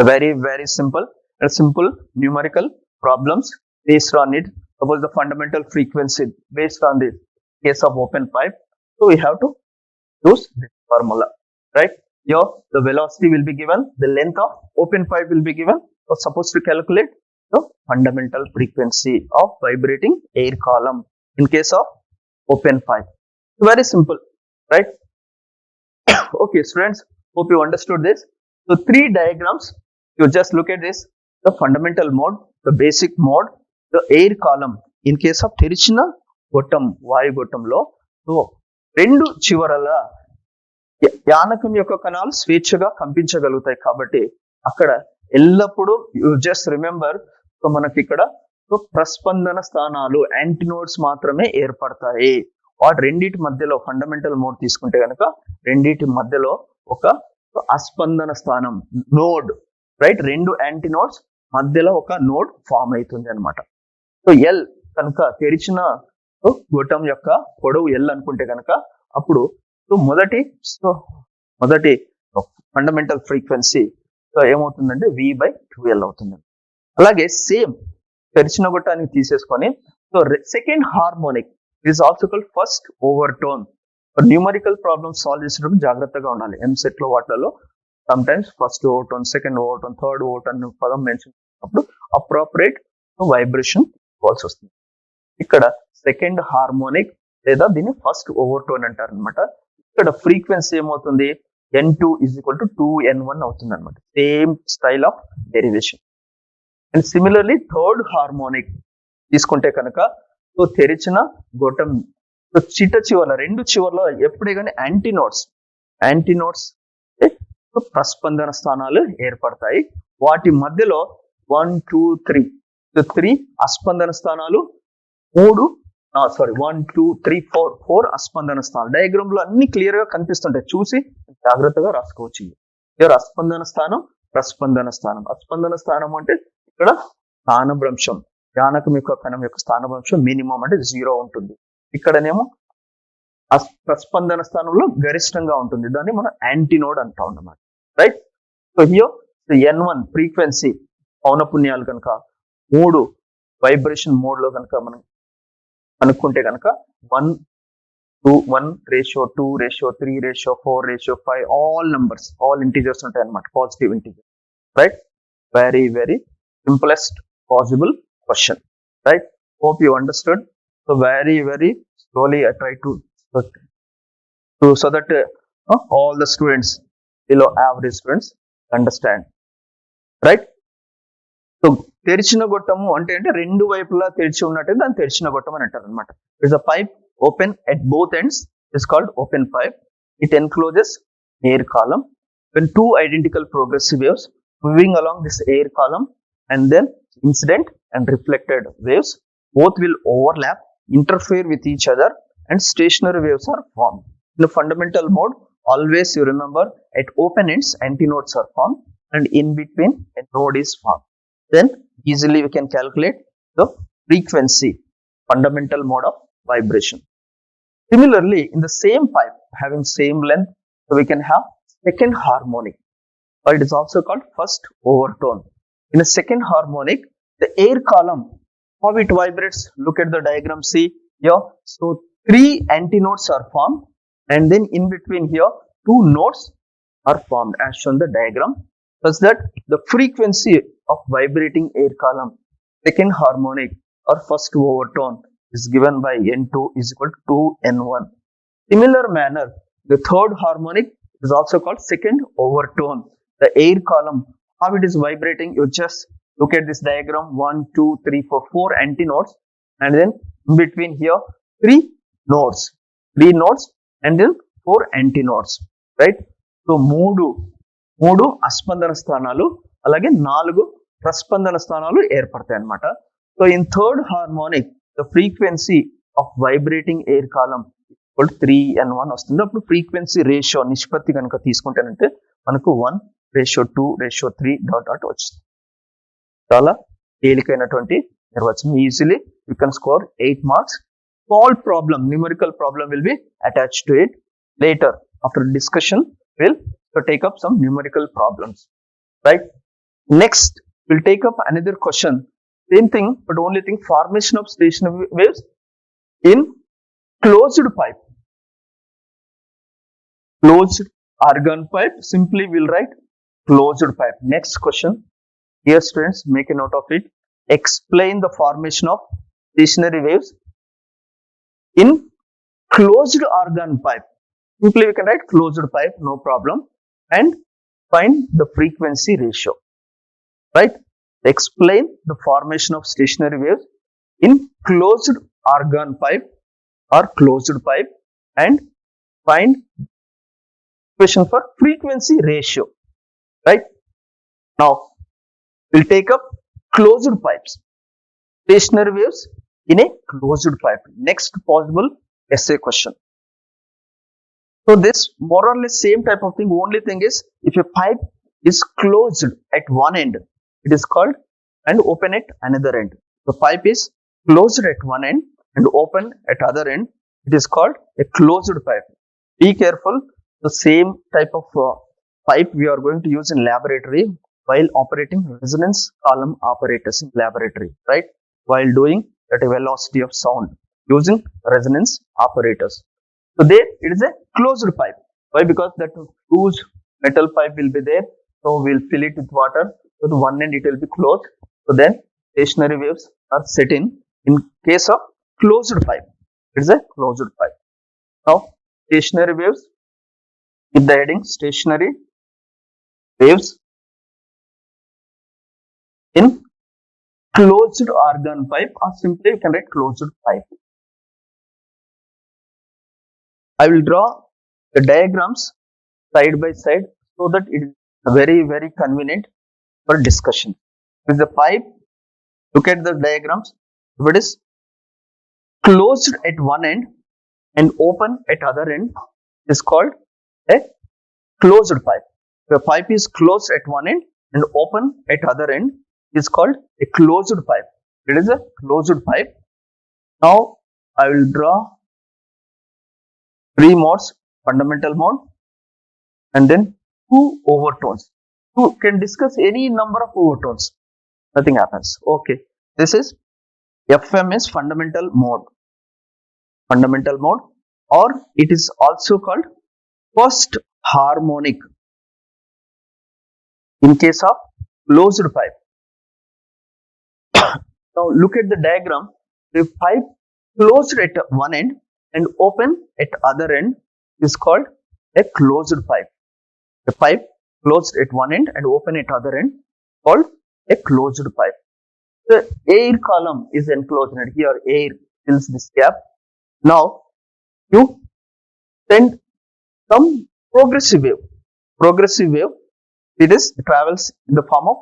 very simple numerical problems based on it. Suppose the fundamental frequency based on the case of open pipe, so we have to use this formula, right? Here the velocity will be given, the length of open pipe will be given. So supposed to calculate the fundamental frequency of vibrating air column in case of open pipe. Very simple, right? Okay students, hope you understood this. So three diagrams, you just look at this: the fundamental mode, the basic mode, the air column in case of తెరిచిన గొట్టం వాయు గొట్టంలో. So రెండు చివరల యానకం యొక్క కణాలు స్వేచ్ఛగా కంపించగలుగుతాయి కాబట్టి అక్కడ ఎల్లప్పుడూ యు జస్ట్ రిమెంబర్, సో మనకి ఇక్కడ ప్రస్పందన స్థానాలు యాంటీనోడ్స్ మాత్రమే ఏర్పడతాయి. వాటి రెండింటి మధ్యలో ఫండమెంటల్ మోడ్ తీసుకుంటే కనుక రెండింటి మధ్యలో ఒక అస్పందన స్థానం నోడ్, రైట్? రెండు యాంటీనోడ్స్ మధ్యలో ఒక నోడ్ ఫామ్ అవుతుంది అనమాట. సో ఎల్ కనుక తెరిచిన గొట్టం యొక్క పొడవు ఎల్ అనుకుంటే కనుక అప్పుడు మొదటి ఫండమెంటల్ ఫ్రీక్వెన్సీ సో ఏమవుతుందంటే V/2L అవుతుంది. అలాగే సేమ్ తెరిచిన గొట్టానికి తీసేసుకొని so second harmonic is also called first over tone. Numerical problems solve చేసేటప్పుడు జాగ్రత్తగా ఉండాలి. ఎంసెట్ లో వాటిలో some times first over tone, second over tone, third over tone పదం మెన్షన్ చేసినప్పుడు అప్రోప్రియేట్ వైబ్రేషన్ ఇవ్వాల్సి వస్తుంది. ఇక్కడ సెకండ్ హార్మోనిక్ లేదా దీన్ని ఫస్ట్ ఓవర్ టోన్ అంటారు అనమాట. ఇక్కడ ఫ్రీక్వెన్సీ ఏమవుతుంది? N2 is equal to 2N1 అవుతుంది అనమాట. Same style of derivation. And similarly third harmonic తీసుకుంటే కనుక సో తెరిచిన గొట్టం చిట్ట చివర్ల రెండు చివర్లో ఎప్పుడే కానీ యాంటీనోడ్స్ ప్రస్పందన స్థానాలు ఏర్పడతాయి. వాటి మధ్యలో 1 2 3 అస్పందన స్థానాలు, 1 2 3 4 అస్పందన స్థానాలు. డయాగ్రామ్ లో అన్ని క్లియర్ గా కనిపిస్తుంటాయి, చూసి జాగ్రత్తగా రాసుకోవచ్చు. ఎవరు అస్పందన స్థానం, ప్రస్పందన స్థానం. అస్పందన స్థానం అంటే ఇక్కడ స్థానభ్రంశం, యానకం యొక్క కణం యొక్క స్థానభ్రంశం మినిమం అంటే 0 ఉంటుంది. ఇక్కడనేమో ప్రస్పందన స్థానంలో గరిష్టంగా ఉంటుంది, దాన్ని మనం యాంటీనోడ్ అంటా ఉన్నమాట, right? So here N1 frequency పౌనపున్యాలు కనుక 3 వైబ్రేషన్ మోడ్ లో కనుక మనం అనుకుంటే కనుక 1:1:2:3:4:5 ఆల్ ఇంటీజర్స్ ఉంటాయి అన్నమాట, positive integer, right? Very simplest possible question, right? Hope you understood. So very slowly I try to so that all the students below average students understand, right? So తెరిచిన గొట్టము అంటే రెండు వైపులా తెరిచి ఉన్నట్టు దాన్ని తెరిచిన గొట్టం అని అంటారు అనమాట. It's a pipe open at both ends is called open pipe. It encloses air column. When two identical progressive waves moving along this air column and then incident and reflected waves both will overlap, interfere with each other and stationary waves are formed. In the fundamental mode, always you remember at open ends antinodes are formed and in between a node is formed. Then easily we can calculate the frequency, fundamental mode of vibration. Similarly, in the same pipe having same length, so we can have second harmonic, or it is also called first overtone. In a second harmonic, the air column, how it vibrates, look at the diagram, see here. So 3 antinodes are formed and then in between here 2 nodes are formed as shown in the diagram, such that the frequency of vibrating air column, second harmonic or first overtone is given by N2 is equal to 2N1. Similar manner, the third harmonic is also called second overtone. The air column, how it is vibrating, you just look at this diagram, 1 2 3 4 antinodes and then in between here 3 nodes and then 4 antinodes, right? So మూడు అస్పందన స్థానాలు అలాగే 4 ప్రస్పందన స్థానాలు ఏర్పడతాయి అన్నమాట. So in third harmonic the frequency of vibrating air column 3N1 వస్తుంది. అప్పుడు frequency ratio నిష్పత్తి కనుక తీసుకుంటానంటే మనకు 1:2:3 వచ్చింది. చాలా తేలికైనటువంటి నిర్వచనం. Easily you can score 8 marks. All problem, numerical problem will be attached to it. Later, after discussion, we'll take up some numerical problems, right? Next, we'll take up another question. Same thing, but only thing, formation of stationary waves in closed pipe. Closed argon pipe. Simply we'll write closed pipe. Next question. Here students, make a note of it. Explain the formation of stationary waves in closed argon pipe. Simply we can write closed pipe, no problem. And find the frequency ratio. Right? Explain the formation of stationary waves in closed argon pipe or closed pipe and find equation for frequency ratio. Right? Now, we'll take up closed pipes. Stationary waves in a closed pipe. Next possible essay question. So this more or less same type of thing. Only thing is, if a pipe is closed at one end, it is called, and open at another end. The pipe is closed at one end and open at other end. It is called a closed pipe. Be careful. The same type of pipe we are going to use in laboratory while operating resonance column apparatus in laboratory, right? While doing at a velocity of sound using resonance apparatus. So there it is a closed pipe. Why? Because that huge metal pipe will be there. So we'll fill it with water. So the one end it will be closed. So then stationary waves are set in case of closed pipe. It is a closed pipe. Now stationary waves, with the heading stationary waves in closed argon pipe, or simply you can write closed pipe. I will draw the diagrams side by side so that it is very convenient for discussion. With the pipe, look at the diagrams. If it is closed at one end and open at other end, it is called a closed pipe. The pipe is closed at one end and open at other end, is called a closed pipe. It is a closed pipe. Now I will draw three modes: fundamental mode and then two overtones. You can discuss any number of overtones. Nothing happens. Okay. This is FM is fundamental mode. Fundamental mode, or it is also called first harmonic in case of closed pipe. Now look at the diagram. The pipe closed at one end and open at other end is called a closed pipe. The pipe closed at one end and open at other end called a closed pipe. The air column is enclosed, and here air fills this gap. Now you send some progressive wave. Progressive wave, it travels in the form of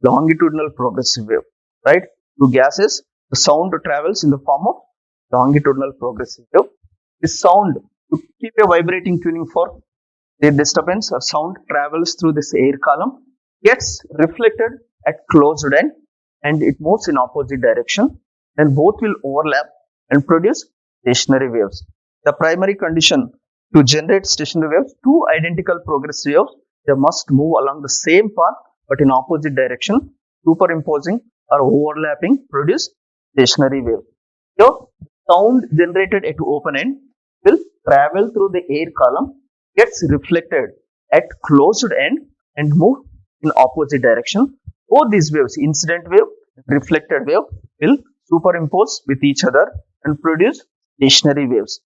longitudinal progressive wave, right? To gases, the sound travels in the form of longitudinal progressive wave. This sound, to keep a vibrating tuning for the disturbance or sound, travels through this air column, gets reflected at closed end, and it moves in opposite direction, and both will overlap and produce stationary waves. The primary condition to generate stationary waves, two identical progressive waves, they must move along the same path but in opposite direction. Superimposing or overlapping produce stationary wave. So sound generated at open end will travel through the air column, gets reflected at closed end and move in opposite direction. Both these waves, incident wave, reflected wave, will superimpose with each other and produce stationary waves.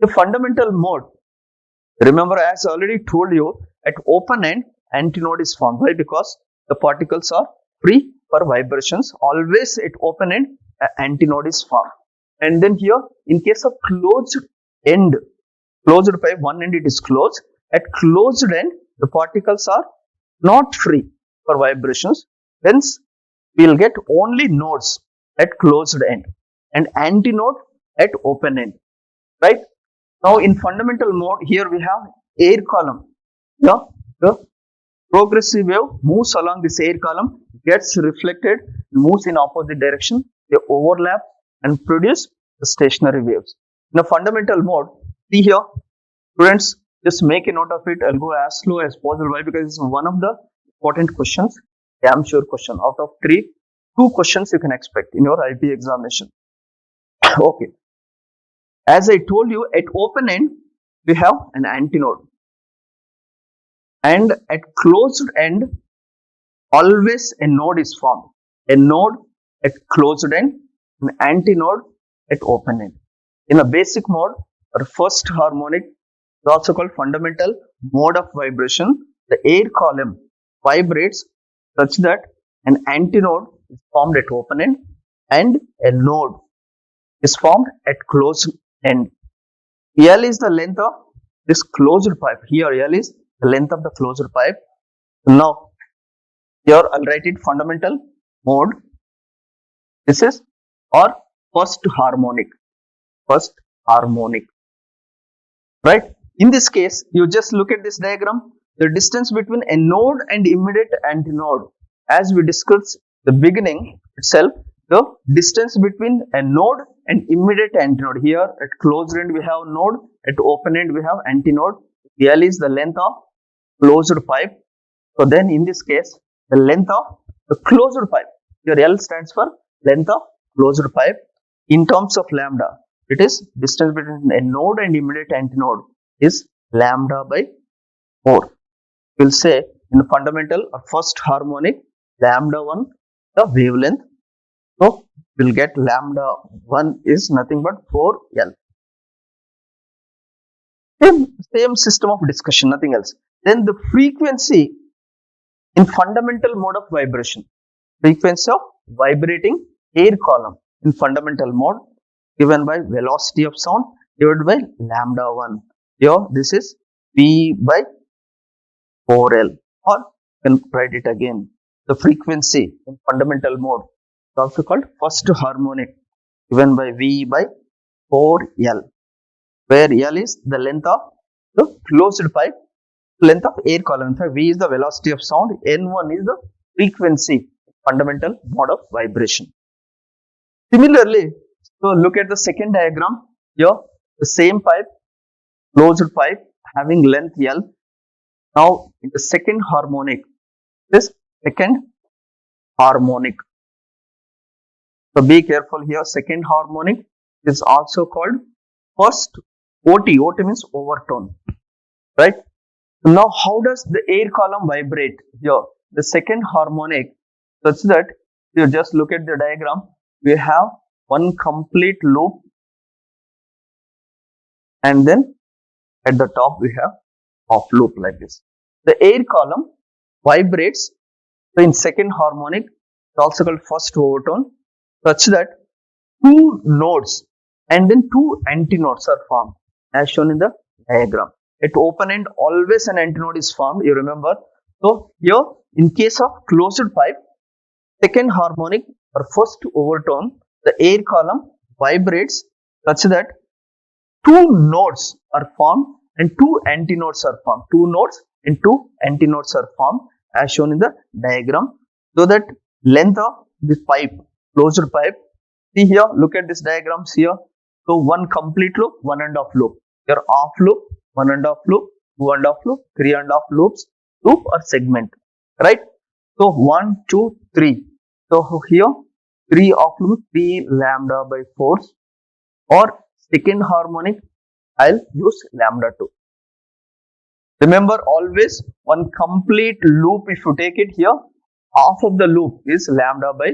The fundamental mode, remember, as I already told you, at open end antinode is formed. Why? Because the particles are free for vibrations. Always at open end antinode is formed. And then here, in case of closed end, closed pipe, one end it is closed. At closed end, the particles are not free for vibrations. Hence, we will get only nodes at closed end and antinode at open end, right? Now in fundamental mode, here we have air column. Yeah, the progressive wave moves along this air column, gets reflected, moves in opposite direction, they overlap and produce the stationary waves. In a fundamental mode, see here, students, just make a note of it. I'll go as slow as possible. Why? Because it's one of the important questions. Damn sure question. Out of 3, 2 questions you can expect in your IP examination. Okay. As I told you, at open end, we have an antinode. And at closed end, always a node is formed. A node at closed end, an antinode at open end. In a basic mode, or first harmonic, is also called fundamental mode of vibration. The air column vibrates such that an antinode is formed at open end and a node is formed at closed end. L is the length of this closed pipe. Here L is the length of the closed pipe. Now here I'll write it fundamental mode. This is or first harmonic. First harmonic. Right? In this case, you just look at this diagram. The distance between a node and immediate antinode, as we discussed the beginning itself, the distance between a node and immediate antinode. Here at closed end we have node, at open end we have antinode. L is the length of closed pipe. So then in this case, the length of the closed pipe. Here L stands for length of closed pipe. In terms of lambda, it is distance between a node and immediate antinode is lambda by 4. We'll say in fundamental or first harmonic, lambda 1 the wavelength. So we'll get lambda 1 is nothing but 4L. Same system of discussion, nothing else. Then the frequency in fundamental mode of vibration, frequency of vibrating air column in fundamental mode given by velocity of sound divided by lambda 1. Here this is V by 4L, or you can write it again. The frequency in fundamental mode is also called first harmonic given by V by 4L, where L is the length of the closed pipe, length of air column. V is the velocity of sound, N1 is the frequency fundamental mode of vibration. Similarly, so look at the second diagram. Here the same pipe, closed pipe having length L. Now in the second harmonic, this second harmonic. So be careful here. Second harmonic is also called first OT. OT means overtone, right? Now how does the air column vibrate here? The second harmonic, such that you just look at the diagram. We have one complete loop, and then at the top we have off loop like this. The air column vibrates. So in second harmonic, it's also called first overtone, such that 2 nodes and then 2 antinodes are formed as shown in the diagram. At open end, always an antinode is formed, you remember. So here in case of closed pipe, second harmonic or first overtone, the air column vibrates such that 2 nodes are formed and 2 antinodes are formed. 2 nodes and 2 antinodes are formed as shown in the diagram. So that length of this pipe, closed pipe, see here, look at this diagrams here. So one complete loop, 1.5 loop. Here off loop, 1.5 loop, 2.5 loop, 3.5 loops, loop or segment, right? So 1, 2, 3. So here 3 off loop, 3 lambda by 4, or second harmonic, I'll use lambda 2. Remember, always one complete loop, if you take it here, half of the loop is lambda by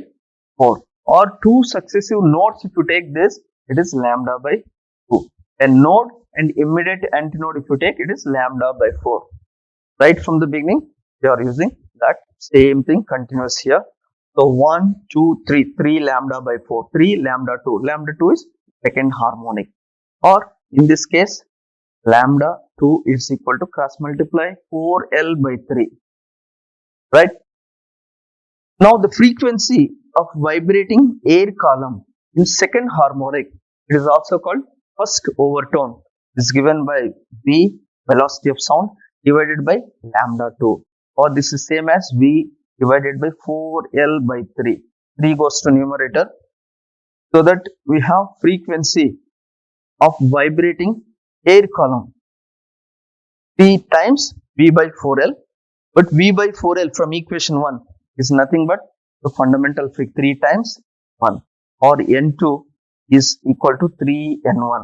4, or 2 successive nodes, if you take this, it is lambda by 2. A node and immediate antinode, if you take, it is lambda by 4. Right from the beginning, they are using that same thing continuous here. So 1, 2, 3, 3 lambda by 4, 3 lambda 2. Lambda 2 is second harmonic, or in this case, lambda 2 is equal to cross multiply 4L by 3, right? Now the frequency of vibrating air column in second harmonic, it is also called first overtone, is given by V, velocity of sound, divided by lambda 2, or this is same as V divided by 4L by 3. 3 goes to numerator, so that we have frequency of vibrating air column 3 times V by 4L, but V by 4L from equation 1, is nothing but the fundamental frequency 3 times 1, or N2 is equal to 3N1.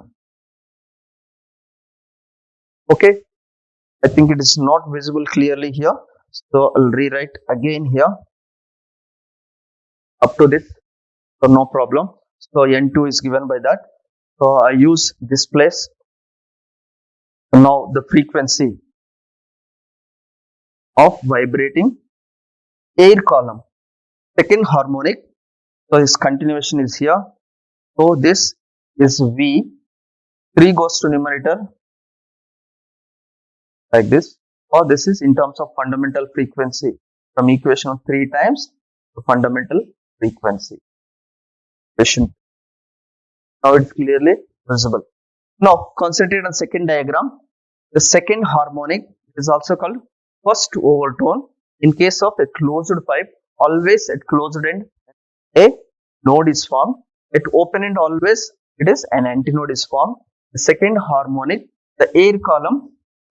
Okay, I think it is not visible clearly here, so I'll rewrite again here up to this, so no problem. So N2 is given by that, so I use this place. Now the frequency of vibrating air column, second harmonic, so this continuation is here, so this is V, 3 goes to numerator like this, or this is in terms of fundamental frequency from equation of 3 times the fundamental frequency. Now it's clearly visible. Now concentrate on second diagram. The second harmonic is also called first overtone. In case of a closed pipe, always at closed end a node is formed. At open end always it is an antinode is formed. The second harmonic, the air column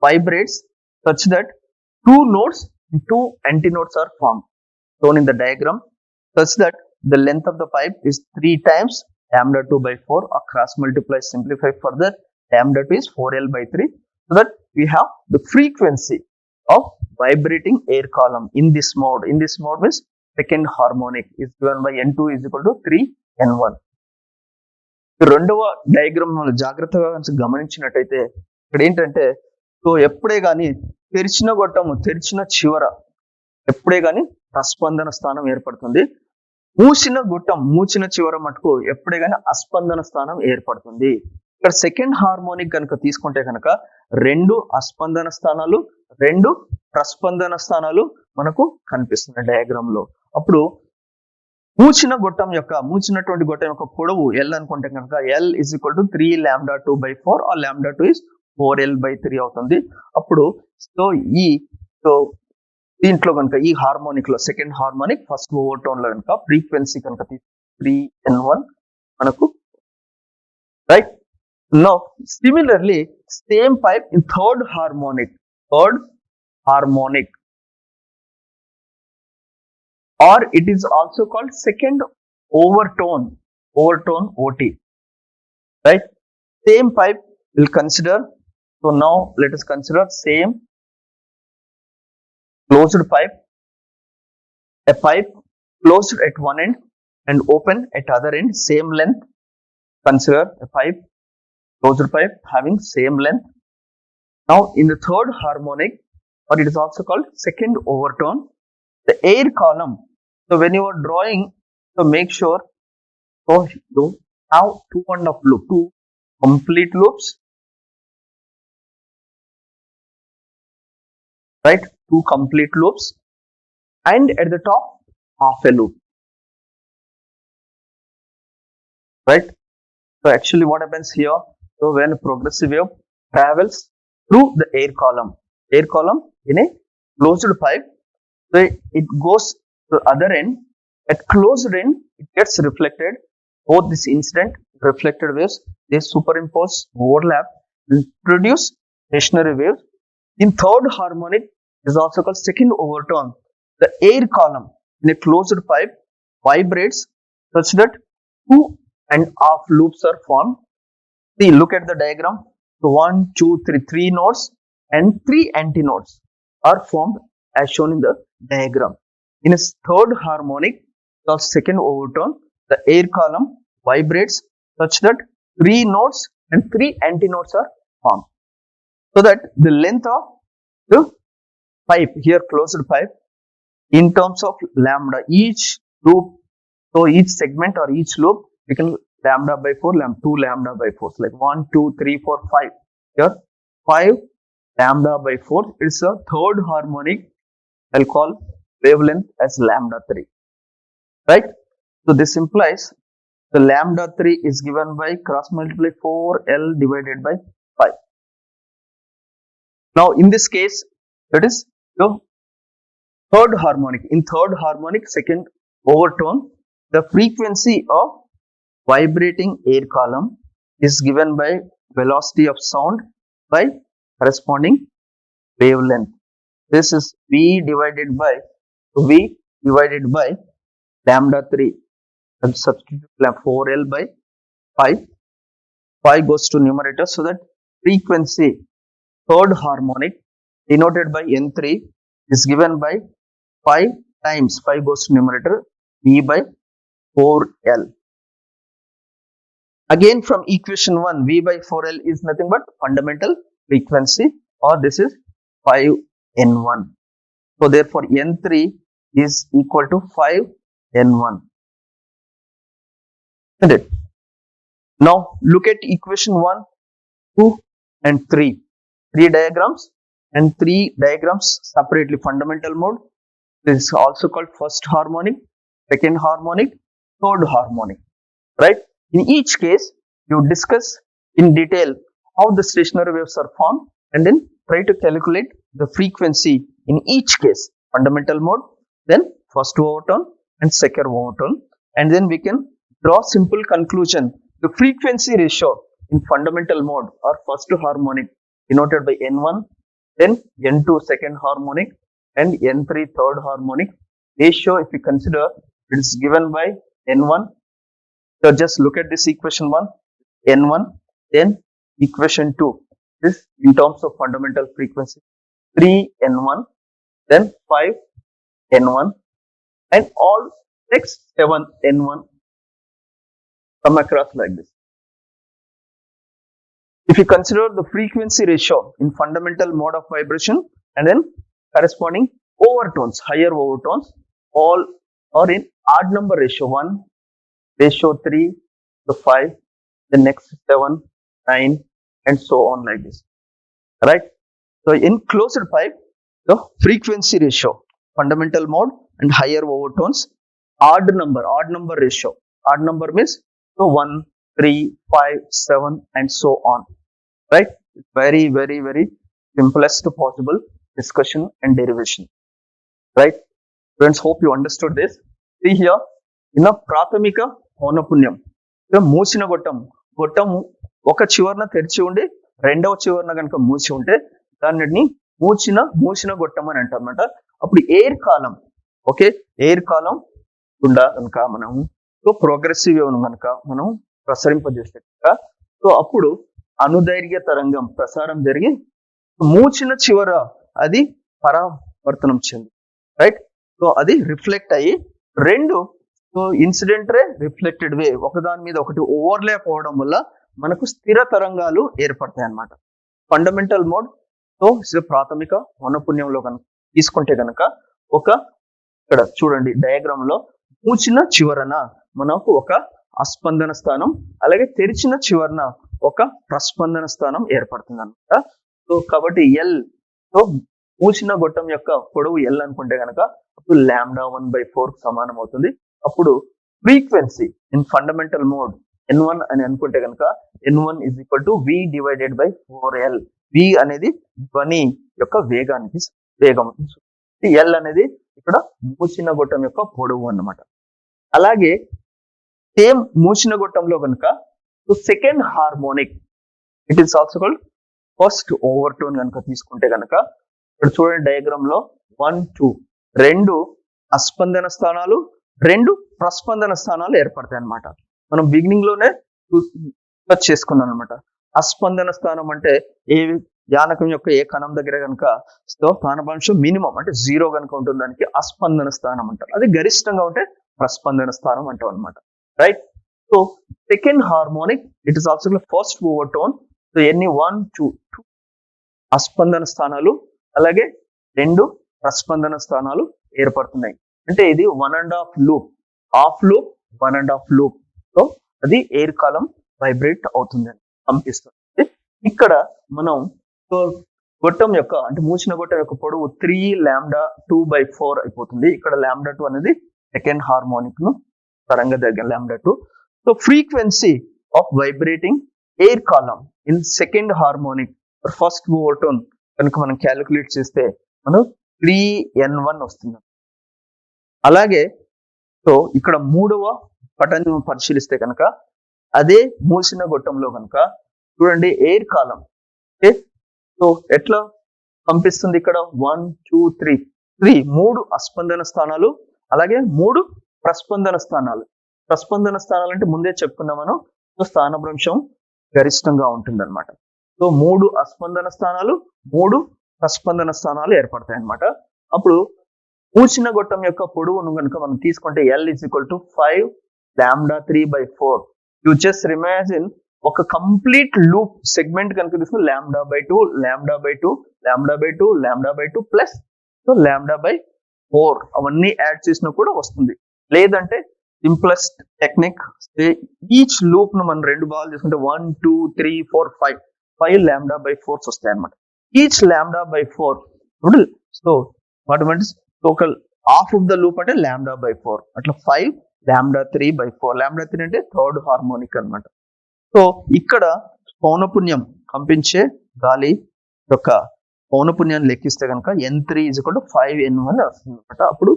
vibrates such that 2 nodes and 2 antinodes are formed, shown in the diagram, such that the length of the pipe is 3 times lambda 2 by 4, or cross multiply, simplify further, lambda 2 is 4L by 3, so that we have the frequency of vibrating air column in this mode. In this mode means second harmonic is given by N2 is equal to 3N1. రెండవ diagram మనం జాగ్రత్తగా గమనించినట్టయితే ఇక్కడ ఏంటంటే, so ఎప్పుడే కానీ తెరిచిన చివర ఎప్పుడే కానీ ప్రస్పందన స్థానం ఏర్పడుతుంది. మూసిన చివర మటుకు ఎప్పుడే కానీ అస్పందన స్థానం ఏర్పడుతుంది. ఇక్కడ సెకండ్ హార్మోనిక్ కనుక తీసుకుంటే కనుక 2 అస్పందన స్థానాలు 2 ప్రస్పందన స్థానాలు మనకు కనిపిస్తున్నాయి డయాగ్రామ్ లో. అప్పుడు మూసినటువంటి గొట్టం యొక్క పొడవు L అనుకుంటే కనుక L is equal to 3 lambda 2 by 4, or lambda 2 is 4L by 3 అవుతుంది. అప్పుడు సో దీంట్లో కనుక ఈ హార్మోనిక్ లో సెకండ్ హార్మోనిక్ ఫస్ట్ ఓవర్టోన్ లో కనుక ఫ్రీక్వెన్సీ కనుక 3N1 మనకు, right. Now similarly same pipe in third harmonic, or it is also called second overtone OT, right? Same pipe we'll consider. So now let us consider same closed pipe, a pipe closed at one end and open at other end, same length. Consider a pipe, closed pipe having same length. Now in the third harmonic, or it is also called second overtone, the air column. So when you are drawing, so make sure so you have 2 complete loops, right? 2 complete loops, and at the top half a loop, right? So actually what happens here, so when a progressive wave travels through the air column in a closed pipe, so it goes to the other end. At closed end it gets reflected, both this incident reflected waves, they superimpose, overlap and produce stationary waves. In third harmonic is also called second overtone. The air column in a closed pipe vibrates such that 2.5 loops are formed. See, look at the diagram. So 1, 2, 3 nodes and 3 antinodes are formed as shown in the diagram. In a third harmonic, the second overtone, the air column vibrates such that 3 nodes and 3 antinodes are formed, so that the length of the pipe, here closed pipe, in terms of lambda, each loop, so each segment or each loop, we can lambda by 4, 2 lambda by 4, so like 1, 2, 3, 4, 5. Here 5 lambda by 4 is a third harmonic. I'll call wavelength as lambda 3, right? So this implies the lambda 3 is given by cross multiply 4L divided by 5. Now in this case, that is the third harmonic. In third harmonic second overtone, the frequency of vibrating air column is given by velocity of sound by corresponding wavelength. This is V divided by V divided by lambda 3. Substitute 4L by 5. 5 goes to numerator, so that frequency third harmonic denoted by N3 is given by 5 times 5 goes to numerator V by 4L. Again from equation 1, V by 4L is nothing but fundamental frequency, or this is 5N1. So therefore N3 is equal to 5N1. Isn't it? Now look at equation 1, 2 and 3. 3 diagrams and 3 diagrams separately. Fundamental mode, this is also called first harmonic, second harmonic, third harmonic, right? In each case, you discuss in detail how the stationary waves are formed and then try to calculate the frequency in each case. Fundamental mode, then first overtone and second overtone, and then we can draw simple conclusion. The frequency ratio in fundamental mode or first harmonic denoted by N1, then N2 second harmonic and N3 third harmonic. Ratio, if we consider, it is given by N1. So just look at this equation 1, N1, then equation 2. This in terms of fundamental frequency, 3N1, then 5N1, and all 6, 7N1 come across like this. If you consider the frequency ratio in fundamental mode of vibration and then corresponding overtones, higher overtones, all are in odd number ratio, 1, ratio 3, the 5, the next 7, 9, and so on like this, right? So in closed pipe, the frequency ratio, fundamental mode and higher overtones, odd number ratio. Odd number means so 1, 3, 5, 7, and so on, right? Very, very, very simplest possible discussion and derivation, right? Friends, hope you understood this. See here, in a ప్రాథమిక పౌనపున్యం, మూసిన గొట్టము ఒక చివరన తెరిచి ఉండి రెండవ చివరన కనుక మూసి ఉంటే దాన్ని మూసిన గొట్టం అని అంటారు అన్నమాట. అప్పుడు ఎయిర్ కాలం, ఓకే, ఎయిర్ కాలం గుండా కనుక మనం ప్రోగ్రెసివ్ వేవ్ కనుక మనం ప్రసరింపజేస్తే కనుక సో అప్పుడు అనుదైర్ఘ్య తరంగం ప్రసారం జరిగి మూచిన చివర అది పరావర్తనం చెంది, రైట్? సో అది రిఫ్లెక్ట్ అయ్యి రెండు ఇన్సిడెంట్ రే రిఫ్లెక్టెడ్ వే ఒకదాని మీద ఒకటి ఓవర్లాప్ అవడం వల్ల మనకు స్థిర తరంగాలు ఏర్పడతాయి అన్నమాట. ఫండమెంటల్ మోడ్, సో ప్రాథమిక పౌనపున్యంలో కనుక తీసుకుంటే కనుక ఇక్కడ చూడండి డయాగ్రామ్ లో మూచిన చివరన మనకు ఒక అస్పందన స్థానం, అలాగే తెరిచిన చివరన ఒక ప్రస్పందన స్థానం ఏర్పడుతుంది అనమాట. సో కాబట్టి ఎల్, సో మూసిన గొట్టం యొక్క పొడవు ఎల్ అనుకుంటే కనుక అప్పుడు λ1/4 సమానం అవుతుంది. అప్పుడు frequency in fundamental mode N1 అని అనుకుంటే కనుక N1 is equal to V divided by 4L. V అనేది ధ్వని యొక్క వేగం. L అనేది ఇక్కడ మూసిన గొట్టం యొక్క పొడవు అన్నమాట. అలాగే సేమ్ మూసిన గొట్టంలో కనుక second harmonic, it is also called first overtone కనుక తీసుకుంటే కనుక ఇక్కడ చూడండి డయాగ్రామ్ లో 1, 2 రెండు అస్పందన స్థానాలు, రెండు ప్రస్పందన స్థానాలు ఏర్పడతాయి అన్నమాట. మనం బిగినింగ్ లోనే టచ్ చేసుకున్నాం అనమాట. అస్పందన స్థానం అంటే ఏ యానకం యొక్క ఏ కణం దగ్గర కనుక స్థానభాంశం మినిమం అంటే 0 కనుక ఉంటుంది, దానికి అస్పందన స్థానం అంటారు. అది గరిష్టంగా ఉంటే ప్రస్పందన స్థానం అంటాం అనమాట, right? So second harmonic, it is also first overtone. So ఎన్ని 1, 2 అస్పందన స్థానాలు, అలాగే రెండు ప్రస్పందన స్థానాలు ఏర్పడుతున్నాయి. అంటే ఇది 1.5 loop, half loop, 1.5 loop. So అది ఎయిర్ కాలం వైబ్రేట్ అవుతుందని పంపిస్తుంది. ఇక్కడ మనం గొట్టం యొక్క అంటే మూసిన గొట్టం యొక్క పొడవు 3λ2/4 అయిపోతుంది. ఇక్కడ λ2 అనేది సెకండ్ హార్మోనిక్ ను తరంగ దగ్గర λ2. So frequency of vibrating air column in second harmonic first overtone కనుక మనం క్యాలిక్యులేట్ చేస్తే మనం 3N1 వస్తుంది. అలాగే సో ఇక్కడ మూడవ పటాన్ని పరిశీలిస్తే కనుక అదే మూసిన గొట్టంలో కనుక చూడండి ఎయిర్ కాలం, సో ఎట్లా పంపిస్తుంది? ఇక్కడ 1, 2, 3 3 అస్పందన స్థానాలు, అలాగే 3 ప్రస్పందన స్థానాలు. ప్రస్పందన స్థానాలు అంటే ముందే చెప్పుకున్నాం మనం. సో స్థానభ్రంశం గరిష్టంగా ఉంటుంది అనమాట. సో 3 అస్పందన స్థానాలు, 3 ప్రస్పందన స్థానాలు ఏర్పడతాయి అనమాట. అప్పుడు మూసిన గొట్టం యొక్క పొడవును కనుక మనం తీసుకుంటే L is equal to 5 lambda 3/4. You just imagine ఒక కంప్లీట్ లూప్ సెగ్మెంట్ కనుక తీసుకుని λ/2, λ/2, λ/2, λ/2 ప్లస్ సో λ/4 అవన్నీ యాడ్ చేసినా కూడా వస్తుంది. లేదంటే సింప్లెస్ట్ టెక్నిక్, ఈచ్ లూప్ ను మనం 2 భాగాలు తీసుకుంటే 1 2 3 4 5 λ/4 వస్తాయి అనమాట. Each λ/4 so what means total half of the loop అంటే λ/4 అట్లా 5 λ3/4. λ3 అంటే థర్డ్ హార్మోనిక్ అనమాట. సో ఇక్కడ పౌనపున్యం కంపించే గాలి యొక్క పౌనపున్యాన్ని లెక్కిస్తే కనుక N3 = 5N1 వస్తుంది అనమాట. అప్పుడు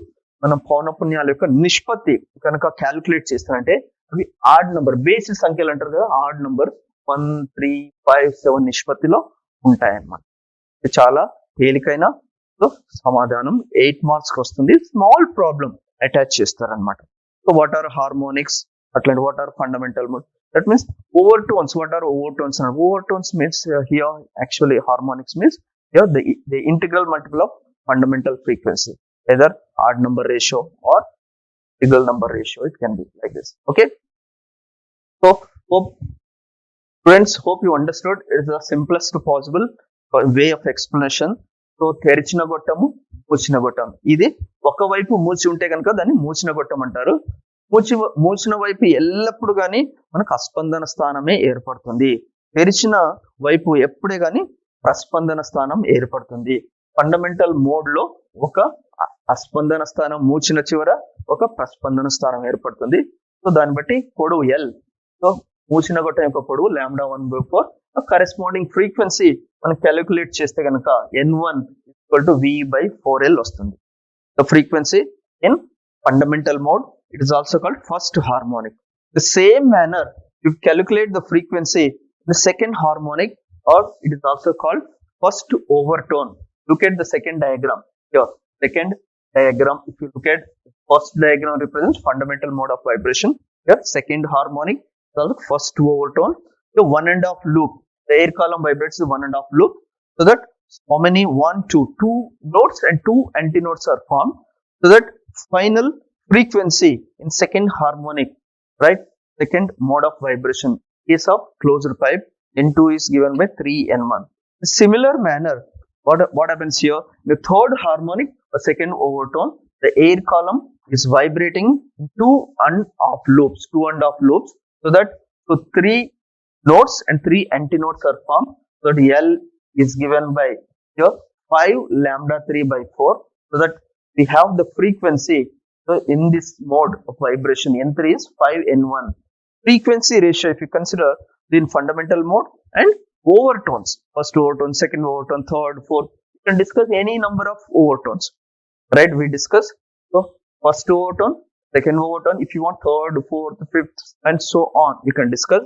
మనం పౌనపున్యాల యొక్క నిష్పత్తి కనుక క్యాలిక్యులేట్ చేస్తానంటే అవి ఆడ్ నంబర్, బేసి సంఖ్యలు అంటారు కదా, ఆడ్ నంబర్ 1 3 5 7 నిష్పత్తిలో ఉంటాయన్నమాట. ఇది చాలా తేలికైన సమాధానం 8 మార్క్స్ వస్తుంది. స్మాల్ ప్రాబ్లం అటాచ్ చేస్తారనమాట. సో వాట్ ఆర్ హార్మోనిక్స్, అట్లాంటి what are fundamental mode, that means overtones. What are overtones? Overtones means here actually harmonics means here the integral multiple of fundamental frequency, either odd number ratio or integral number ratio. It can be like this. Okay, so hope you understood. It is the simplest possible way of explanation. So తెరిచిన గొట్టము, మూసిన గొట్టం. ఇది ఒకవైపు మూసి ఉంటే కనుక దాన్ని మూసిన గొట్టం అంటారు. మూసిన వైపు ఎల్లప్పుడు కానీ మనకు అస్పందన స్థానమే ఏర్పడుతుంది. తెరిచిన వైపు ఎప్పుడే కానీ ప్రస్పందన స్థానం ఏర్పడుతుంది. ఫండమెంటల్ మోడ్ లో ఒక అస్పందన స్థానం మూచిన చివర ఒక ప్రస్పందన స్థానం ఏర్పడుతుంది. సో దాన్ని బట్టి పొడవు L. సో మూసిన గొట్టం యొక్క పొడవు λ1/4. కరెస్పాండింగ్ ఫ్రీక్వెన్సీ మనం క్యాలిక్యులేట్ చేస్తే కనుక N1 = V/4L వస్తుంది. The frequency in fundamental mode, it is also called first harmonic. The same manner you calculate the frequency in the second harmonic, or it is also called first overtone. Look at the second diagram here. Second diagram, if you look at first diagram represents fundamental mode of vibration. Here second harmonic is also first overtone. The 1.5 loop, the air column vibrates the 1.5 loop, so that how many 1 2 notes and 2 antinodes are formed, so that final frequency in second harmonic, right, second mode of vibration, case of closed pipe, N2 is given by 3N1. In similar manner, what happens here, the third harmonic, a second overtone, the air column is vibrating in 2.5 loops, so that 3 nodes and 3 antinodes are formed. So that L is given by here 5 λ3/4, so that we have the frequency. So in this mode of vibration, N3 is 5N1. Frequency ratio, if you consider in fundamental mode and overtones, first overtone, second overtone, third, fourth, you can discuss any number of overtones, right? We discuss so first overtone, second overtone, if you want third, fourth, fifth, and so on, you can discuss.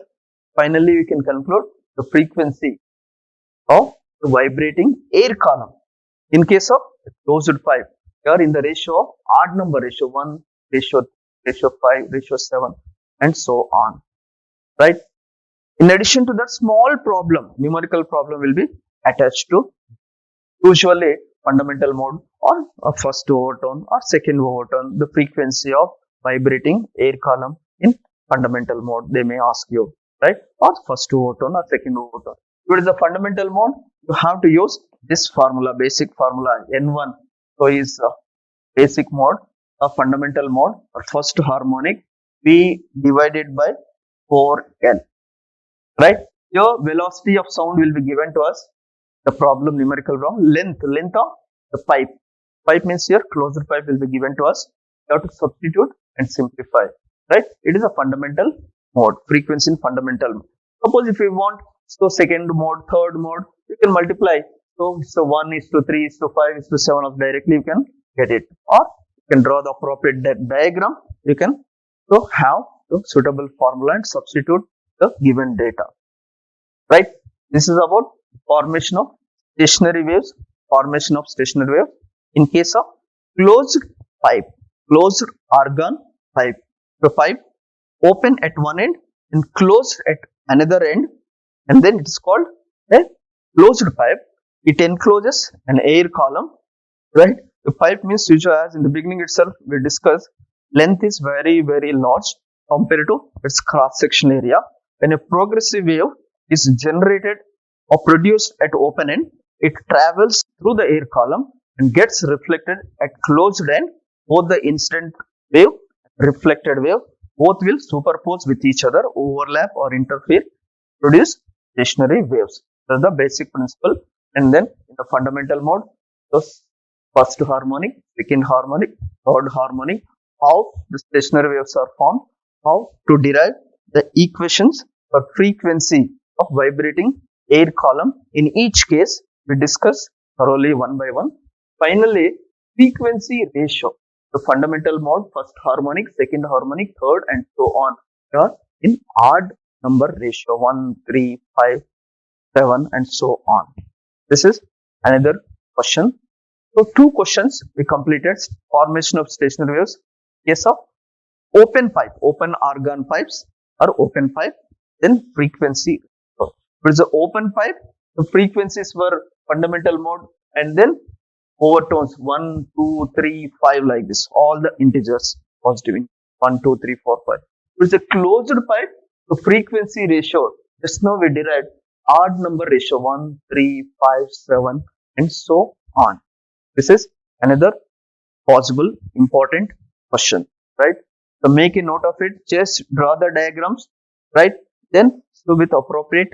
Finally, we can conclude the frequency of the vibrating air column in case of closed pipe. Here in the ratio of odd number, ratio 1, ratio 5, ratio 7, and so on, right? In addition to that, small problem, numerical problem will be attached to usually fundamental mode or a first overtone or second overtone, the frequency of vibrating air column in fundamental mode, they may ask you, right? Or first overtone or second overtone. If it is a fundamental mode, you have to use this formula, basic formula N1. So is basic mode, a fundamental mode, or first harmonic, V divided by 4L, right? Your velocity of sound will be given to us. The problem, numerical problem, length of the pipe. Pipe means here closed pipe will be given to us. You have to substitute and simplify, right? It is a fundamental mode, frequency in fundamental mode. Suppose if you want so second mode, third mode, you can multiply. So 1:3:5:7 of directly you can get it, or you can draw the appropriate diagram. You can so have the suitable formula and substitute the given data, right? This is about formation of stationary waves. In case of closed pipe, closed argon pipe. The pipe open at one end and closed at another end, and then it is called a closed pipe. It encloses an air column, right? The pipe means usually, as in the beginning itself we discussed, length is very large compared to its cross section area. When a progressive wave is generated or produced at open end, it travels through the air column and gets reflected at closed end. Both the incident wave, reflected wave, both will superpose with each other, overlap or interfere, produce stationary waves. That's the basic principle. And then in the fundamental mode, the first harmonic, second harmonic, third harmonic, how the stationary waves are formed, how to derive the equations for frequency of vibrating air column. In each case, we discuss thoroughly one by one. Finally, frequency ratio. The fundamental mode, first harmonic, second harmonic, third, and so on, are in odd number ratio 1, 3, 5, 7, and so on. This is another question. So, two questions we completed: formation of stationary waves, case of open pipe, open argon pipes or open pipe, then frequency. So, if it is an open pipe, the frequencies were fundamental mode and then overtones 1, 2, 3, 5 like this, all the integers positive in 1, 2, 3, 4, 5. If it is a closed pipe, the frequency ratio, just now we derived odd number ratio 1, 3, 5, 7 and so on. This is another possible important question, right? So make a note of it, just draw the diagrams, right? Then so with appropriate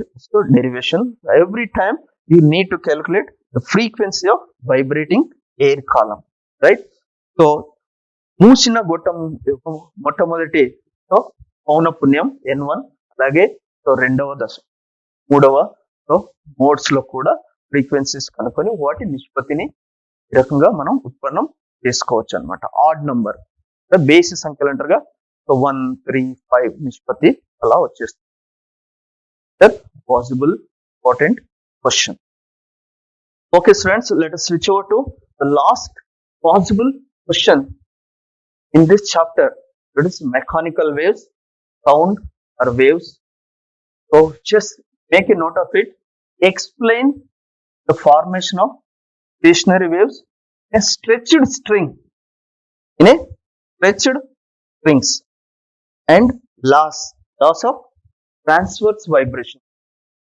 derivation, every time you need to calculate the frequency of vibrating air column, right? So మూసిన గొట్టం మొట్టమొదటి so పౌన పుణ్యం N1, అలాగే so రెండవ దశ మూడవ so modes లో కూడా ఫ్రీక్వెన్సీస్ కనుక్కొని వాటి నిష్పత్తిని ఈ రకంగా మనం ఉత్పన్నం చేసుకోవచ్చు అనమాట. ఆడ్ నంబర్ బేసి సంఖ్యలు అంటారుగా, సో 1, 3, 5 నిష్పత్తి అలా వచ్చేస్తుంది. Possible important question. Okay students, let us switch over to the last possible question in this chapter. It is mechanical waves, sound or waves. So just make a note of it. Explain the formation of stationary waves in a stretched string, in a stretched strings, and loss of transverse vibration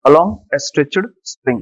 along a stretched string.